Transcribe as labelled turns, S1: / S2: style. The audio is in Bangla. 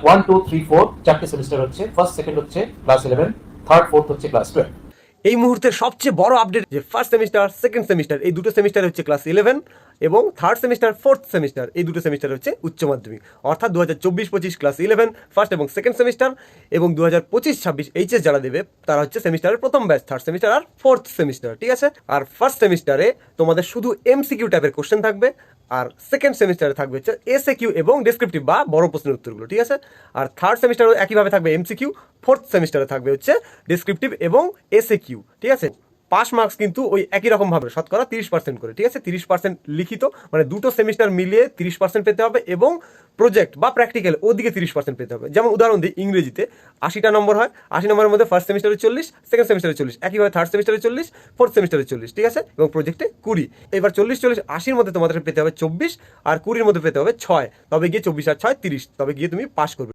S1: 1 2 3 4 চারটে সেমিস্টার হচ্ছে, ফার্স্ট সেকেন্ড হচ্ছে ক্লাস 11, থার্ড ফোর্থ হচ্ছে ক্লাস 12।
S2: এই মুহূর্তের সবচেয়ে বড় আপডেট যে ফার্স্ট সেমিস্টার সেকেন্ড সেমিস্টার এই দুটো সেমিস্টার হচ্ছে ক্লাস 11 এবং থার্ড সেমিস্টার ফোর্থ সেমিস্টার এই দুটো সেমিস্টার হচ্ছে উচ্চ মাধ্যমিক। অর্থাৎ 2024-25 ক্লাস 11 ফার্স্ট এবং সেকেন্ড সেমিস্টার এবং 2025-26 এইচএস যারা দেবে তারা হচ্ছে সেমিস্টারের প্রথম ব্যাচ, থার্ড সেমিস্টার আর ফোর্থ সেমিস্টার, ঠিক আছে। আর ফার্স্ট সেমিস্টারে তোমাদের শুধু এমসিকিউ টাইপের কোশ্চেন থাকবে, আর সেকেন্ড সেমিস্টারে থাকবে হচ্ছে এসএকিউ এবং ডেসক্রিপটিভ বা বড় প্রশ্নের উত্তরগুলো, ঠিক আছে। আর থার্ড সেমিস্টারও একইভাবে থাকবে এমসিকিউ, ফোর্থ সেমিস্টারে থাকবে হচ্ছে ডেসক্রিপটিভ এবং এসএকিউ, ঠিক আছে। পাস মার্কস কিন্তু ওই একই রকম ভাবে শতকরা 30% করে, ঠিক আছে। 30% লিখিত, মানে দুটো সেমিস্টার মিলিয়ে 30% পেতে হবে এবং প্রজেক্ট বা প্র্যাকটিক্যাল ওদিকে 30% পেতে হবে। যেমন উদাহরণ দিই, ইংরেজিতে 80টা নম্বর হয়, 80 নম্বরের মধ্যে ফার্স্ট সেমিস্টারে 40, সেকেন্ড সেমিস্টারে 40, একইভাবে থার্ড সেমিস্টারে 40, ফোর্থ সেমিস্টারে 40, ঠিক আছে, এবং প্রজেক্টে 20। এবার 40-40-80-র মধ্যে তোমাদের পেতে হবে 24, আর 20-র মধ্যে পেতে হবে 6, তবে গিয়ে 24 আর 6 30, তবে গিয়ে তুমি পাস করবে।